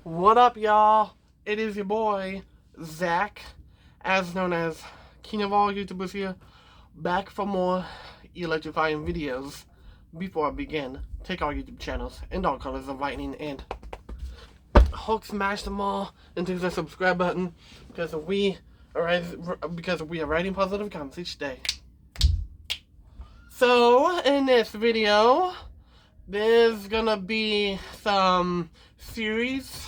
What up, y'all? It is your boy, Zach, as known as King of all YouTubers here, back for more electrifying videos. Before I begin, take all YouTube channels and all colors of lightning and Hulk smash them all into the subscribe button because we are writing positive comments each day. So, in this video, there's gonna be some theories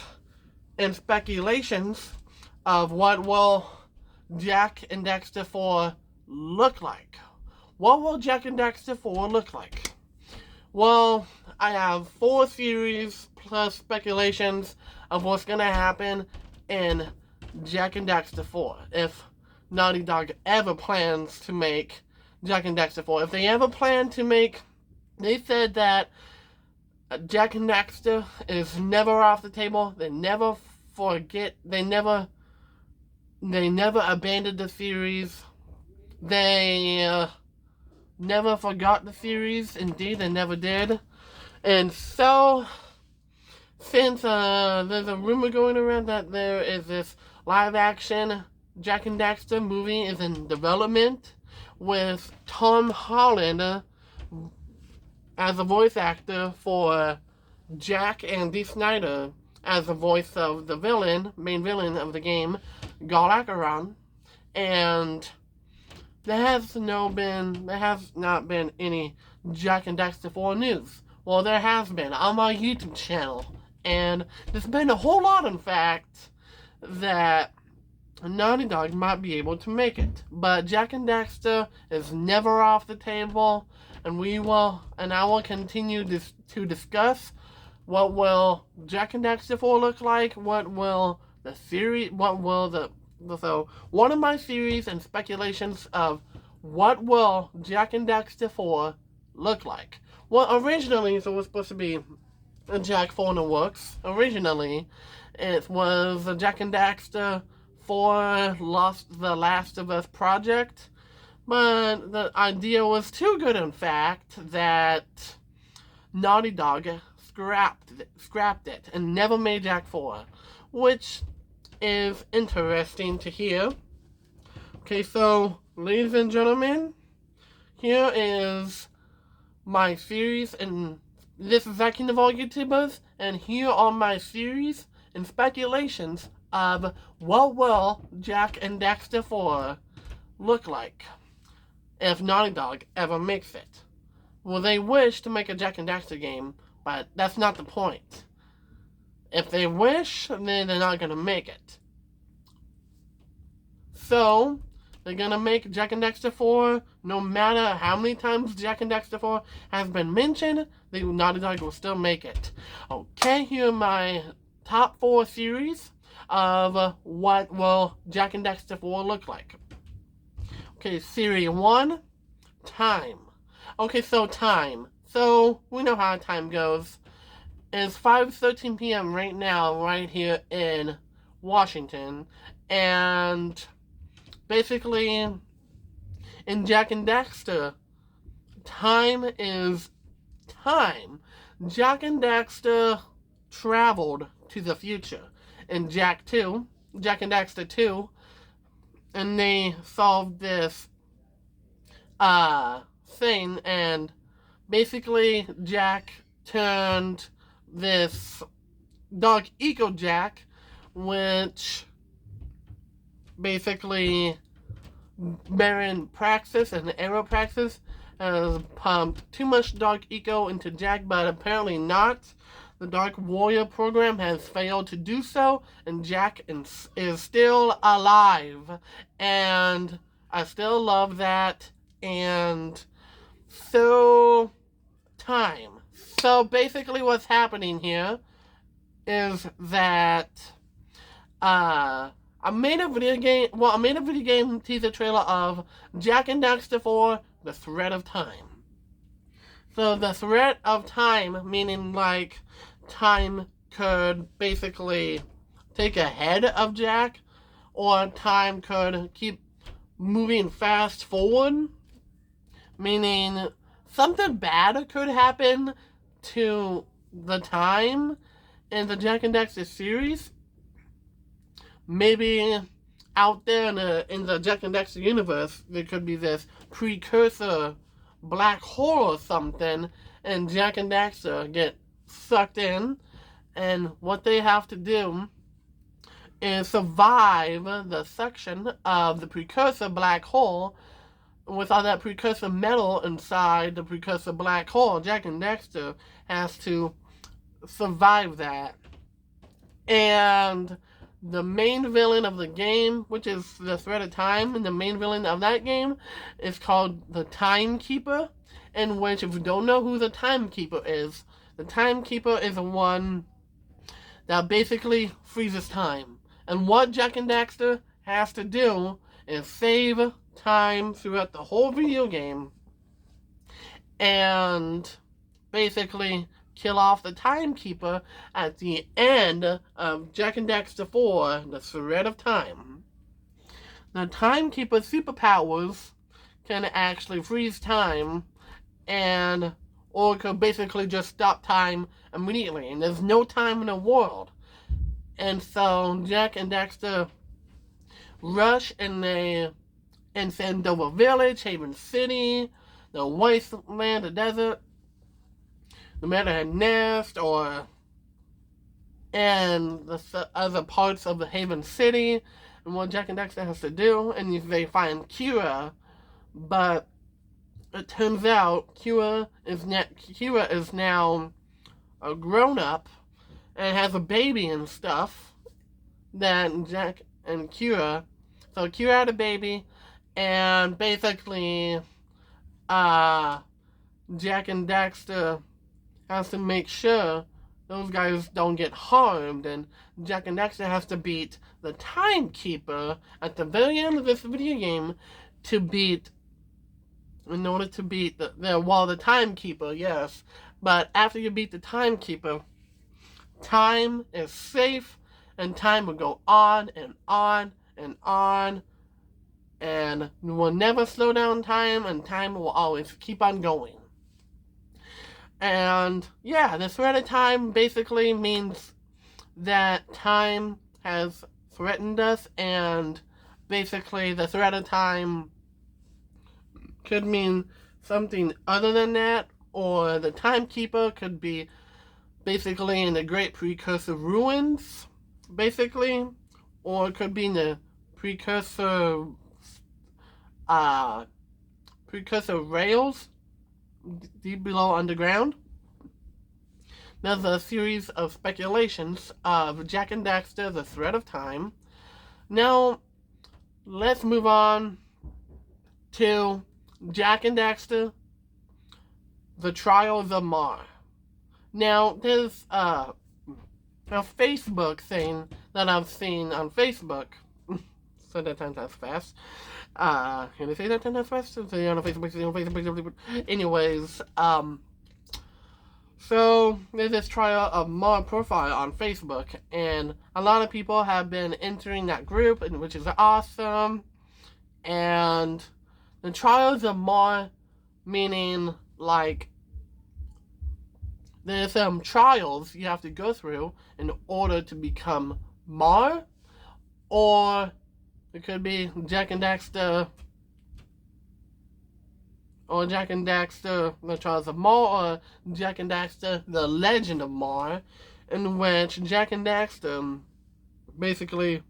and speculations of what will Jack and Daxter 4 look like. What will Jack and Daxter 4 look like? Well, I have 4 theories plus speculations of what's gonna happen in Jack and Daxter 4 if Naughty Dog ever plans to make Jack and Daxter 4. If they ever plan to make, they said that Jack and Daxter is never off the table. They never forget. They never abandoned the series. They never forgot the series. Indeed, they never did. And so, since there's a rumor going around that there is this live-action Jack and Daxter movie is in development with Tom Holland as a voice actor for Jack, and Dee Snider as the voice of the main villain of the game, Galacaron. And there has not been any Jack and Daxter 4 news. Well, there has been on my YouTube channel, and there's been a whole lot, in fact, that Naughty Dog might be able to make it. But Jack and Daxter is never off the table, and I will continue to discuss what will Jack and Daxter 4 look like, so one of my theories and speculations of what will Jack and Daxter 4 look like. Well, originally, it was supposed to be a Jack 4 in the works. Originally, it was a Jack and Daxter 4 The Last of Us project, but the idea was too good, in fact, that Naughty Dog scrapped it and never made Jack 4, which is interesting to hear. Okay, so, ladies and gentlemen, here is my series, and this is Zach King of all YouTubers, and here are my theories and speculations of what will Jack and Daxter 4 look like if Naughty Dog ever makes it. Well, they wish to make a Jack and Daxter game, but that's not the point. If they wish, then they're not going to make it. So, they're going to make Jack and Daxter 4, no matter how many times Jack and Daxter 4 has been mentioned, the Naughty Dog will still make it. Okay, here are my top 4 theories of what will Jack and Daxter 4 look like. Okay, theory 1, time. Okay, so time. So, we know how time goes. It's 5:13 p.m. right now, right here in Washington. And basically, in Jack and Daxter, time is time. Jack and Daxter traveled to the future. In Jack and Daxter 2, and they solved this thing, and basically Jack turned this dog Eco Jack, which basically Baron Praxis and Arrow Praxis has pumped too much dog Eco into Jack, but apparently not. The Dark Warrior program has failed to do so, and Jack is still alive. And I still love that. And so, time. So basically what's happening here is that I made a video game teaser trailer of Jack and Daxter 4, The Thread of Time. So the thread of time, meaning like time could basically take ahead of Jack, or time could keep moving fast forward, meaning something bad could happen to the time, in the Jak and Daxter series, maybe out there in the Jak and Daxter universe, there could be this precursor black hole or something, and Jak and Daxter get sucked in, and what they have to do is survive the suction of the precursor black hole with all that precursor metal inside the precursor black hole. Jak and Daxter has to survive that. And the main villain of the game, which is the Thread of Time, and the main villain of that game is called the Timekeeper, in which, if you don't know who the Timekeeper is, the Timekeeper is the one that basically freezes time. And what Jak and Daxter has to do is save time throughout the whole video game and basically kill off the Timekeeper at the end of Jak and Daxter 4, The Thread of Time. The Timekeeper's superpowers can actually freeze time or could basically just stop time immediately, and there's no time in the world. And so Jak and Daxter rush and send over Village, Haven City, the Wasteland, the desert, the Meadowhead Nest, and the other parts of the Haven City, and what Jak and Daxter has to do, and they find Kira, but it turns out Kira is now a grown-up and has a baby and stuff. Then Jak and Kira, so Kira had a baby, and basically, Jak and Daxter has to make sure those guys don't get harmed, and Jak and Daxter has to beat the Timekeeper at the very end of this video game in order to beat the Timekeeper, yes. But after you beat the Timekeeper, time is safe, and time will go on and on and on, and will never slow down time, and time will always keep on going. And yeah, the Thread of Time basically means that time has threatened us, and basically the Thread of Time could mean something other than that, or the Timekeeper could be basically in the Great Precursor Ruins, basically, or it could be in the Precursor Rails, deep below underground. There's a series of speculations of Jak and Daxter, The Thread of Time. Now, let's move on to Jak and Daxter, The Trials of Mar. Now, there's a Facebook thing that I've seen on Facebook. So that 10 times fast. Can I say that 10 times fast? Say on Facebook. Anyways, so there's this Trial of Mar profile on Facebook, and a lot of people have been entering that group, which is awesome. And the Trials of Mar, meaning like there's some trials you have to go through in order to become Mar, or it could be Jak and Daxter, or Jak and Daxter, The Trials of Mar, or Jak and Daxter, The Legend of Mar, in which Jak and Daxter basically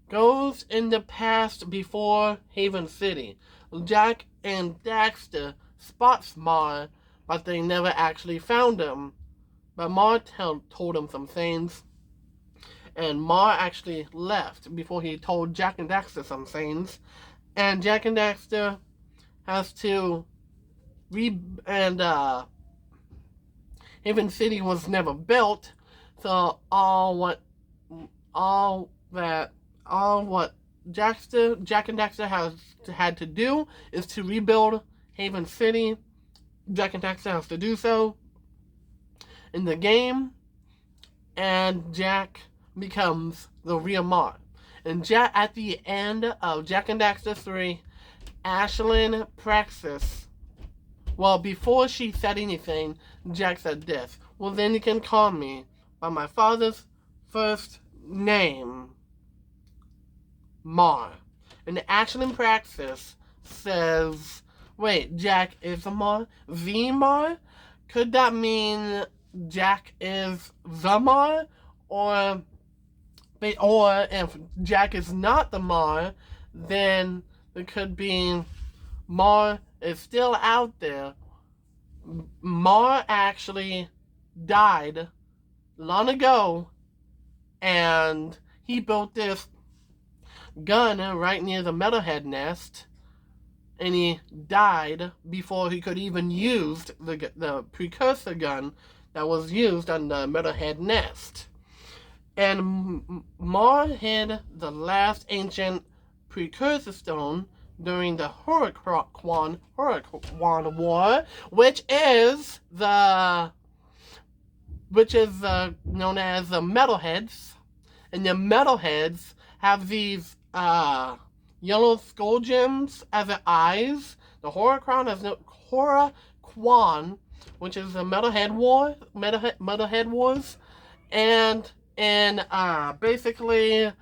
goes in the past before Haven City. Jak and Daxter spots Mar, but they never actually found him. But Mar told him some things, and Mar actually left before he told Jak and Daxter some things. And Jak and Daxter has to Haven City was never built, so all what Jak and Daxter had to do is to rebuild Haven City. Jak and Daxter has to do so in the game, and Jak becomes the real Mar. And at the end of Jak and Daxter 3, Ashlyn Praxis, well, before she said anything, Jak said this: "Well, then you can call me by my father's first name, Mar. And the action in praxis says, wait, Jack is a Mar? The Mar? Could that mean Jack is the Mar? Or if Jack is not the Mar, then it could be Mar is still out there. Mar actually died long ago, and he built this gun right near the metalhead nest, and he died before he could even use the precursor gun that was used on the metalhead nest. And Mar hid the last ancient precursor stone during the Huracan War, which is known as the Metalheads. And the Metalheads have these yellow skull gems as their eyes. The Huracan has no Huracan, which is the Metalhead Wars, and basically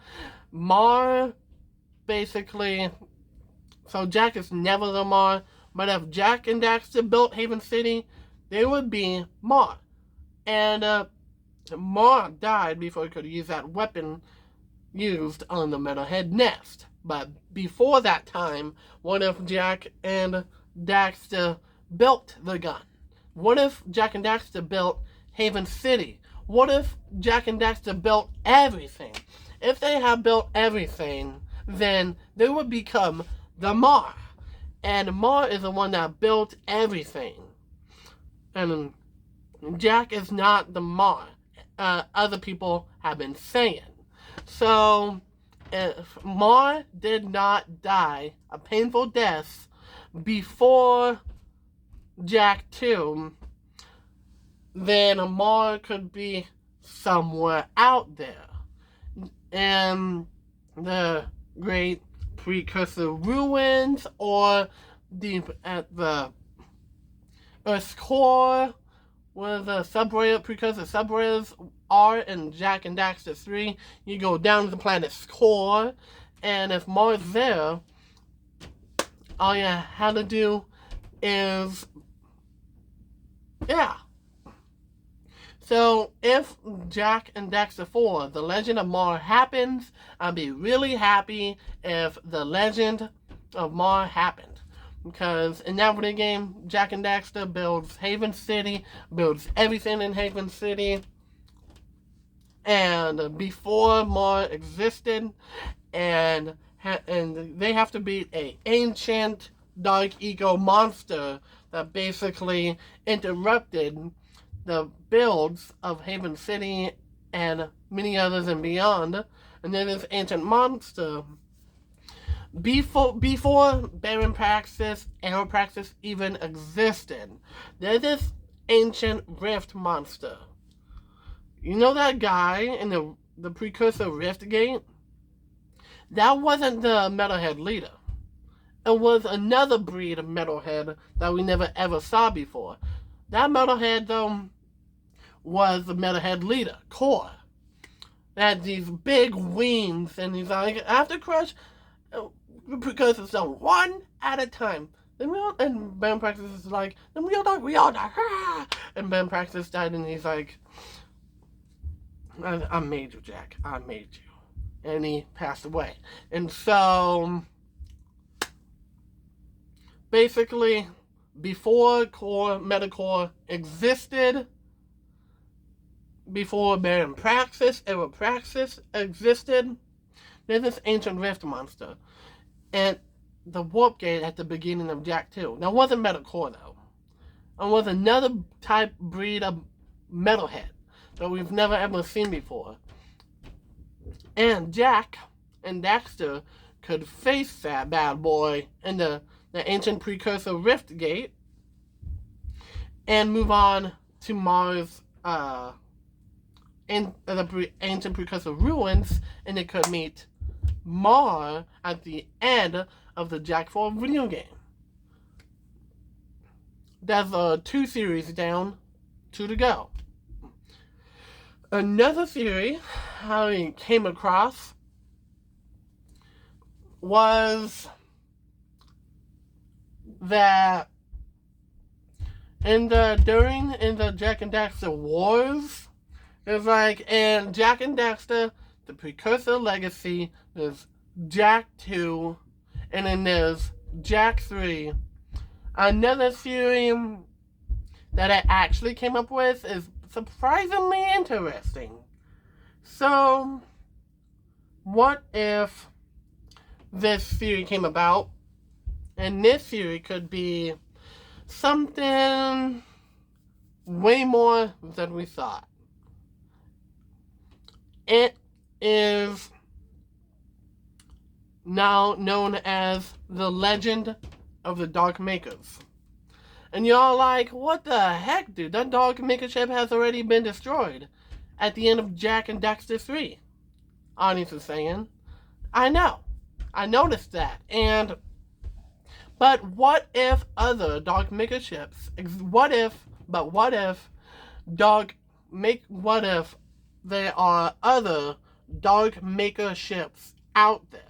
Mar so Jack is never the Mar, but if Jack and Daxter built Haven City, they would be Mar. And Mar died before he could use that weapon used on the metalhead nest. But before that time, what if Jack and Daxter built the gun? What if Jack and Daxter built Haven City? What if Jack and Daxter built everything? If they have built everything, then they would become the Mar. And Mar is the one that built everything. And Jack is not the Mar. Other people have been saying. So, if Mar did not die a painful death before Jack 2, then Mar could be somewhere out there. And the great precursor ruins, or deep at the Earth's core, where the precursor subrays are in Jack and Daxter 3. You go down to the planet's core, and if Mars there, all you have to do is, yeah. So, if Jack and Daxter 4, The Legend of Mar happens, I'll be really happy if The Legend of Mar happened. Because in that video game, Jack and Daxter builds Haven City, builds everything in Haven City. And before Mar existed, and they have to beat an ancient dark eco monster that basically interrupted the builds of Haven City and many others and beyond. And then this ancient monster, before Baron Praxis, Arrow Praxis even existed, there's this ancient rift monster. You know that guy in the precursor Rift Gate? That wasn't the Metalhead leader. It was another breed of Metalhead that we never ever saw before. That Metalhead, though, was the Metalhead leader, Core. That had these big wings, and he's like, I have to crush precursor stone one at a time. And Baron Praxis is like, then we all die. And Baron Praxis died, and he's like, I made you, Jack. I made you. And he passed away. And so, basically, before Metacore existed, before Baron Praxis, Arrow Praxis existed, there's this ancient rift monster. And the warp gate at the beginning of Jack 2. Now, it wasn't Metacore, though. It was another type breed of metalhead that we've never ever seen before. And Jack and Daxter could face that bad boy in the ancient precursor Rift Gate and move on to Mars in the ancient precursor ruins, and they could meet Mar at the end of the Jack 4 video game. There's 2 series down, 2 to go. Another theory I came across was that in the Jack and Daxter wars, there's like in Jack and Daxter, the precursor legacy, there's Jack 2, and then there's Jack 3. Another theory that I actually came up with is surprisingly interesting. So, what if this theory came about, and this theory could be something way more than we thought? It is now known as the Legend of the Dark Makers. And y'all like, what the heck, dude? That Dark Maker ship has already been destroyed at the end of Jack and Daxter 3. Audience is saying. I know. I noticed that. But what if other Dark Maker ships, what if there are other Dark Maker ships out there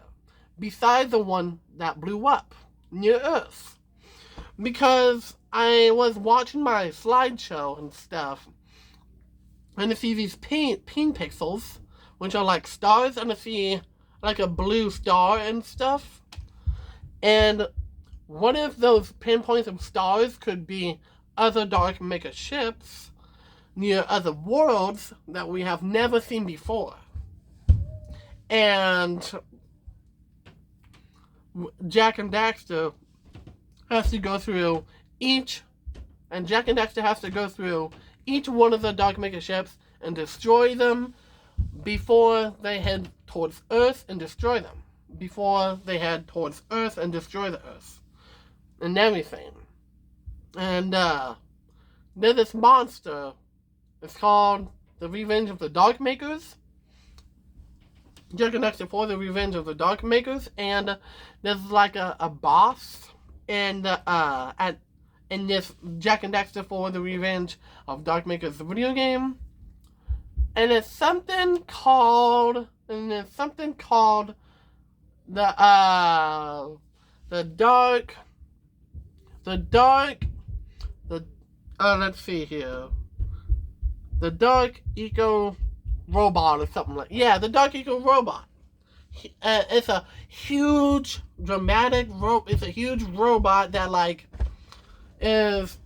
besides the one that blew up near Earth? Because I was watching my slideshow and stuff, and I see these pin pixels, which are like stars, and I see like a blue star and stuff. And what if those pinpoints of stars could be other Dark Maker ships near other worlds that we have never seen before? And Jack and Daxter has to go through each one of the Dark Maker ships and destroy them before they head towards Earth and destroy them. Before they head towards Earth and destroy the Earth. And everything. And there's this monster. It's called the Revenge of the Dark Makers. Jack and Daxter 4, the Revenge of the Dark Makers. And there's like a boss in this Jack and Daxter 4, the Revenge of Dark Makers video game. And it's something called let's see here. The Dark Eco Robot or something like, yeah, the Dark Eco Robot. It's a huge dramatic it's a huge robot that is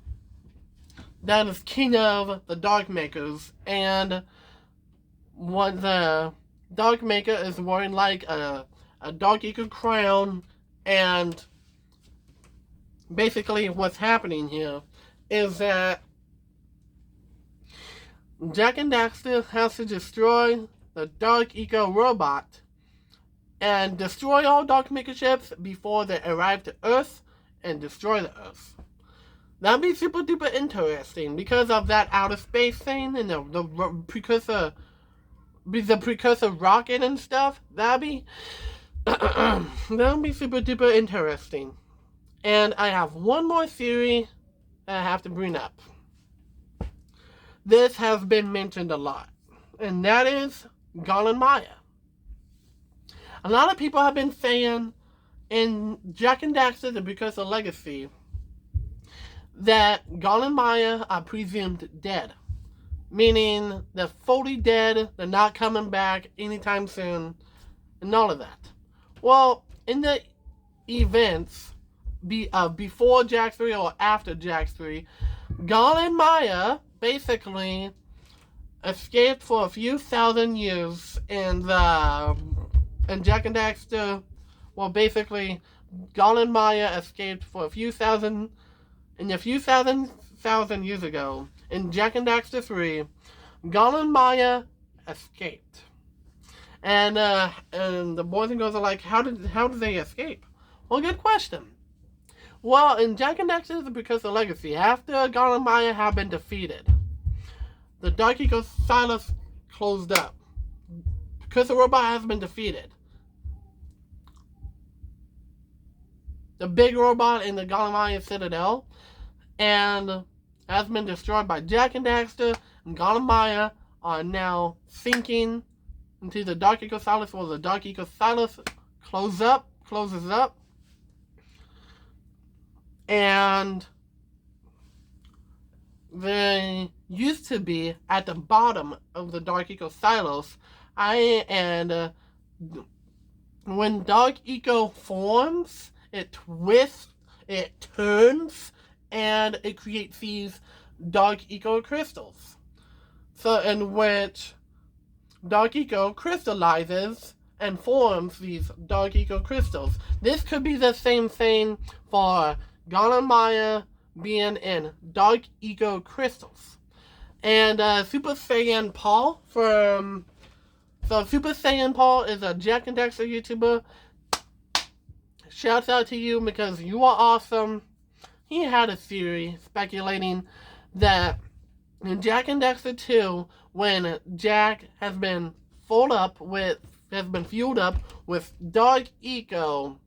king of the Dark Makers, and what the Dark Maker is wearing like a Dark Eco crown. And basically what's happening here is that Jack and Daxter has to destroy the Dark Eco robot and destroy all Dark Maker ships before they arrive to Earth and destroy the Earth. That'd be super duper interesting because of that outer space thing and the precursor rocket and stuff. That'd be super duper interesting. And I have one more theory that I have to bring up. This has been mentioned a lot, and that is Gal and Maya. A lot of people have been saying in Jack and Daxter, the Precursor Legacy, that Gal and Maya are presumed dead. Meaning they're fully dead, they're not coming back anytime soon, and all of that. Well, in the events before Jack 3 or after Jack 3, Gal and Maya basically escaped for a few thousand years, and Jack and Daxter, well, basically, Gal and Maya escaped for a few thousand years ago. In Jack and Daxter 3, Gal and Maya escaped. And the boys and girls are like, how did they escape? Well, good question. Well, in Jack and Daxter, the Precursor Legacy, after Gal and Maya have been defeated, the Dark Eco Silos closed up. Precursor Robot has been defeated. The big robot in the Gal and Maya Citadel, and has been destroyed by Jack and Daxter, and Gal and Maya are now sinking into the dark ecosylus, where the dark ecosylus closes up, and they used to be at the bottom of the dark ecosylus. When dark eco forms, it twists, it turns, and it creates these dark eco crystals. So, in which dark eco crystallizes and forms these dark eco crystals. This could be the same thing for Maya being in dark eco crystals. And Super Saiyan Paul Super Saiyan Paul is a Jack and Daxter YouTuber. Shouts out to you because you are awesome. He had a theory speculating that in Jack and Daxter 2, when Jack has been fueled up with dark eco,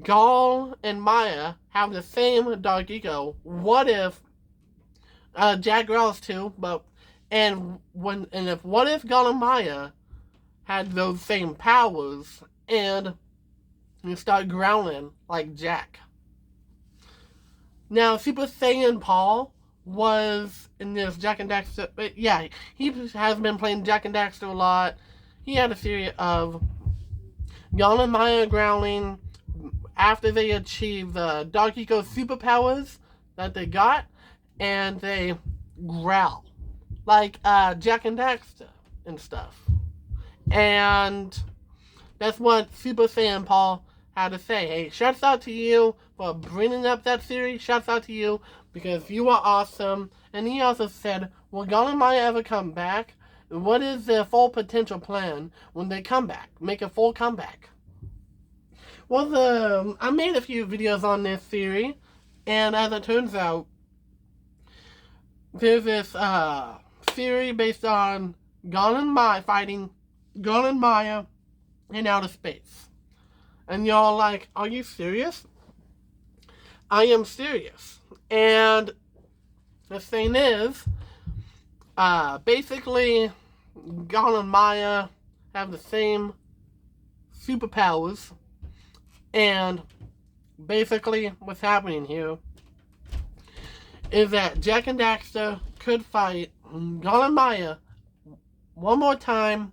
Gal and Maya have the same dark eco. What if Jack growls too? What if Gal and Maya had those same powers and you start growling like Jack? Now, Super Saiyan Paul was in this Jack and Daxter. Yeah, he has been playing Jack and Daxter a lot. He had a theory of Gal and Maya growling after they achieve the Dark Eco superpowers that they got, and they growl like Jack and Daxter and stuff. And that's what Super Saiyan Paul had to say. Hey, shouts out to you for bringing up that theory. Shouts out to you because you are awesome. And he also said, will Gal and Maya ever come back? And what is their full potential plan when they come back? Make a full comeback. Well, I made a few videos on this theory, and as it turns out, there's this theory based on Gal and Maya fighting Gal and Maya in outer space. And y'all like, are you serious? I am serious. And the thing is, basically, Gal and Maya have the same superpowers. And basically, what's happening here is that Jack and Daxter could fight Gal and Maya one more time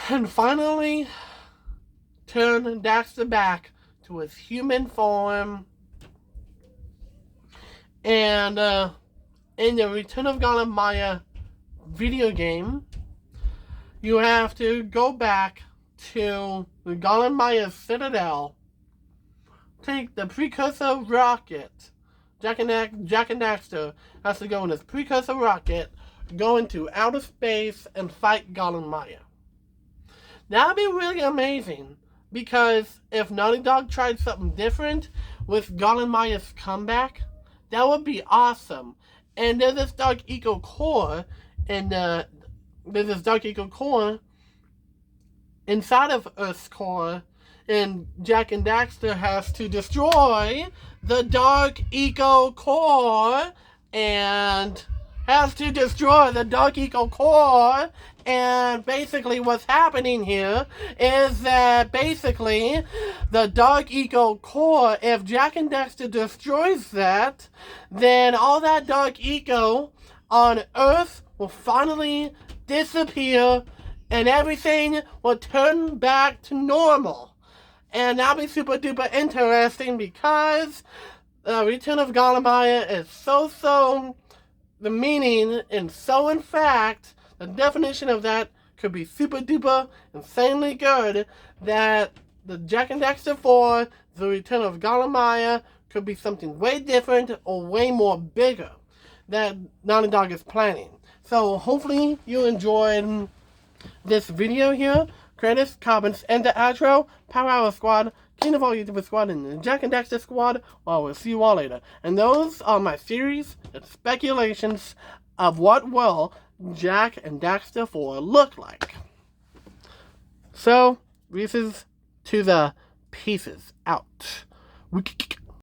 and finally turn Daxter back to his human form. And in the Return of Gal and Maya video game, you have to go back to the Gal and Maya Citadel, take the precursor rocket. Jack and Daxter has to go in his precursor rocket, go into outer space, and fight Gal and Maya. That would be really amazing, because if Naughty Dog tried something different with Gal and Maya's comeback, that would be awesome. And there's this Dark Eco core, and inside of Earth's core, and Jack and Daxter has to destroy the Dark Eco core, and basically what's happening here is that basically the Dark Eco core, if Jack and Daxter destroys that, then all that Dark Eco on Earth will finally disappear and everything will turn back to normal. And that'll be super duper interesting because the Return of Gal and Maya is so the meaning, and so in fact, the definition of that could be super duper insanely good, that the Jack and Daxter 4, the Return of Gal and Maya, could be something way different or way more bigger that Naughty Dog is planning. So hopefully you enjoyed this video here. Credits, comments, and the outro. Power Hour Squad, King of all YouTuber Squad, and the Jack and Daxter Squad. Well, we'll see you all later. And those are my theories and speculations of what will Jack and Daxter 4 look like. So, Reese's to the pieces out.